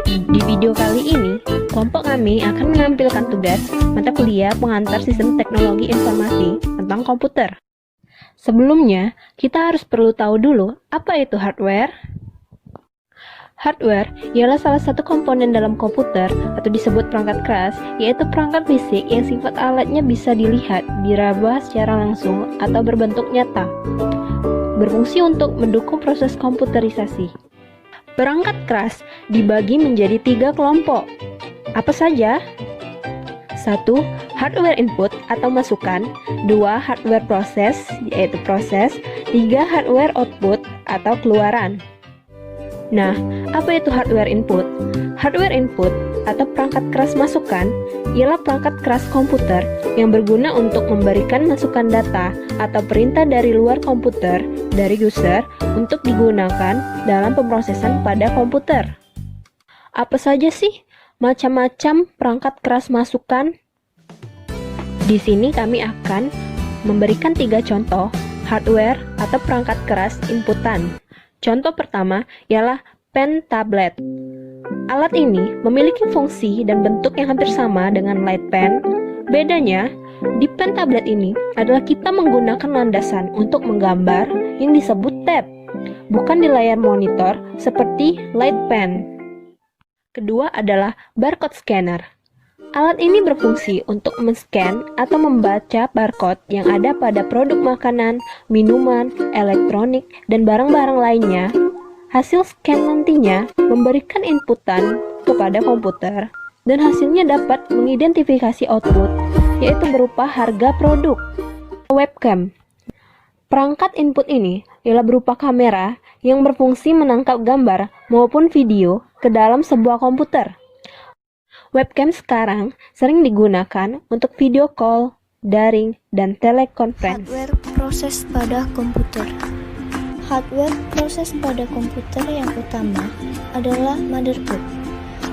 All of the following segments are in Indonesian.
Di video kali ini, kelompok kami akan menampilkan tugas mata kuliah pengantar sistem teknologi informasi tentang komputer. Sebelumnya, kita harus perlu tahu dulu apa itu hardware. Hardware ialah salah satu komponen dalam komputer atau disebut perangkat keras, yaitu perangkat fisik yang sifat alatnya bisa dilihat, diraba secara langsung atau berbentuk nyata. Berfungsi untuk mendukung proses komputerisasi. Perangkat keras dibagi menjadi 3 kelompok. Apa saja? 1. Hardware input atau masukan. 2. Hardware proses, yaitu proses. 3. Hardware output atau keluaran. Nah, apa itu hardware input? Hardware input atau perangkat keras masukan ialah perangkat keras komputer yang berguna untuk memberikan masukan data atau perintah dari luar komputer, dari user, untuk digunakan dalam pemrosesan pada komputer. Apa saja sih macam-macam perangkat keras masukan? Di sini kami akan memberikan 3 contoh hardware atau perangkat keras inputan. Contoh pertama ialah pen tablet. Alat ini memiliki fungsi dan bentuk yang hampir sama dengan light pen. Bedanya, di pen tablet ini adalah kita menggunakan landasan untuk menggambar yang disebut tab, bukan di layar monitor seperti light pen. Kedua adalah barcode scanner. Alat ini berfungsi untuk men-scan atau membaca barcode yang ada pada produk makanan, minuman, elektronik, dan barang-barang lainnya. Hasil scan nantinya memberikan inputan kepada komputer, dan hasilnya dapat mengidentifikasi output, yaitu berupa harga produk. Webcam. Perangkat input ini ialah berupa kamera yang berfungsi menangkap gambar maupun video ke dalam sebuah komputer. Webcam sekarang sering digunakan untuk video call, daring, dan telekonferensi. Hardware proses pada komputer. Hardware proses pada komputer yang utama adalah motherboard.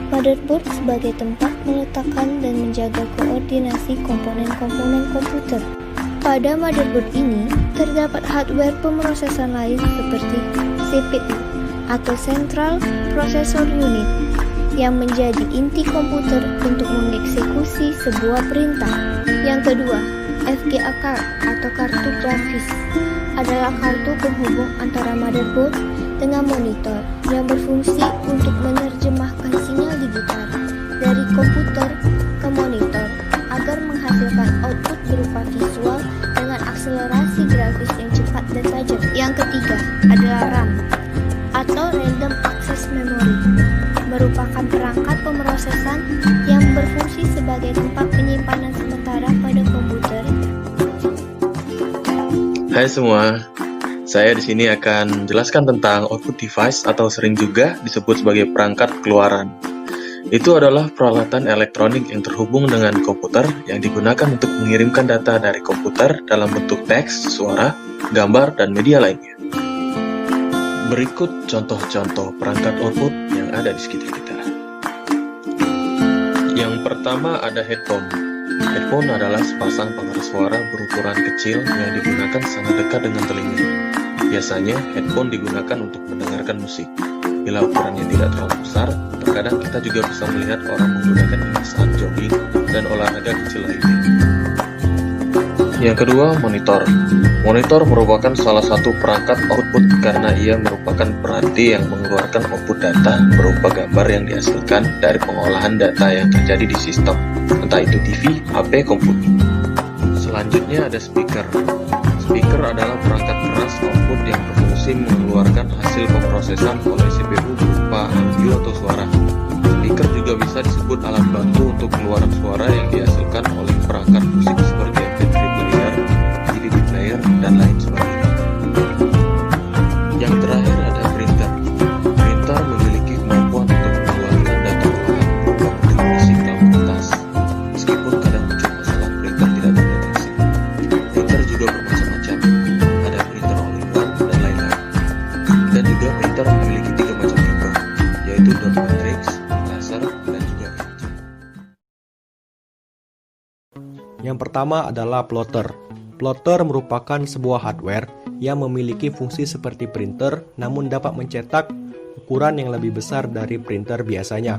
Motherboard sebagai tempat meletakkan dan menjaga koordinasi komponen-komponen komputer. Pada motherboard ini terdapat hardware pemrosesan lain seperti CPU atau Central Processor Unit yang menjadi inti komputer untuk mengeksekusi sebuah perintah. Yang kedua, FGA card atau kartu grafis adalah kartu penghubung antara motherboard dengan monitor yang berfungsi untuk menerjemahkan sinyal digital dari komputer ke monitor agar menghasilkan output berupa visual dengan akselerasi grafis yang cepat dan tajam. Yang ketiga adalah RAM atau Random Access Memory, merupakan perangkat pemrosesan yang berfungsi sebagai tempat penyimpanan sementara pada komputer. Hai semua, saya di sini akan menjelaskan tentang output device atau sering juga disebut sebagai perangkat keluaran. Itu adalah peralatan elektronik yang terhubung dengan komputer yang digunakan untuk mengirimkan data dari komputer dalam bentuk teks, suara, gambar, dan media lainnya. Berikut contoh-contoh perangkat output yang ada di sekitar kita. Yang pertama ada headphone. Headphone adalah sepasang pengeras suara berukuran kecil yang digunakan sangat dekat dengan telinga. Biasanya, headphone digunakan untuk mendengarkan musik. Bila ukurannya tidak terlalu besar, terkadang kita juga bisa melihat orang menggunakan ini saat jogging dan olahraga kecil lainnya. Yang kedua, monitor. Monitor merupakan salah satu perangkat output karena ia merupakan peranti yang mengeluarkan output data berupa gambar yang dihasilkan dari pengolahan data yang terjadi di sistem, entah itu TV, HP, komputer. Selanjutnya ada speaker. Speaker adalah perangkat keras output yang berfungsi mengeluarkan hasil pemrosesan oleh CPU berupa audio atau suara. Speaker juga bisa disebut alat bantu untuk keluaran suara yang dihasilkan oleh perangkat musik seperti MP3 player, DVD player, dan lain sebagainya. Yang terakhir ada printer. Printer memiliki kemampuan untuk mengeluarkan data olahan berupa bentuk fisik dalam kertas. Meskipun kadang muncul masalah printer tidak terdeteksi. Printer juga bermacam-macam. Ada printer all-in-one dan lain-lain. Dan juga printer memiliki 3 macam tipe, yaitu dot matrix, laser, dan juga inkjet. Yang pertama adalah plotter. Plotter merupakan sebuah hardware yang memiliki fungsi seperti printer namun dapat mencetak berukuran yang lebih besar dari printer biasanya.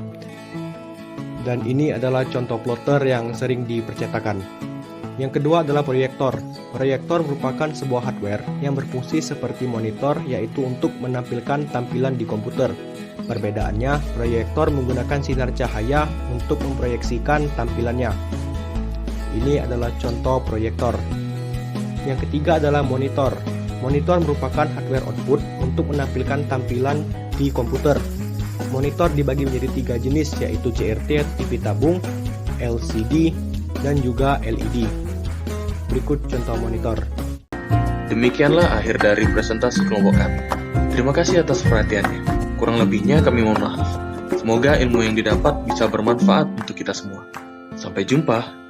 Dan ini adalah contoh plotter yang sering dipercetakan. Yang kedua adalah proyektor. Proyektor merupakan sebuah hardware yang berfungsi seperti monitor, yaitu untuk menampilkan tampilan di komputer. Perbedaannya, proyektor menggunakan sinar cahaya untuk memproyeksikan tampilannya. Ini adalah contoh proyektor. Yang ketiga adalah monitor. Monitor merupakan hardware output untuk menampilkan tampilan di komputer. Monitor dibagi menjadi 3 jenis, yaitu CRT, TV tabung, LCD, dan juga LED. Berikut contoh monitor. Demikianlah akhir dari presentasi kelompok kami. Terima kasih atas perhatiannya. Kurang lebihnya kami mohon maaf. Semoga ilmu yang didapat bisa bermanfaat untuk kita semua. Sampai jumpa.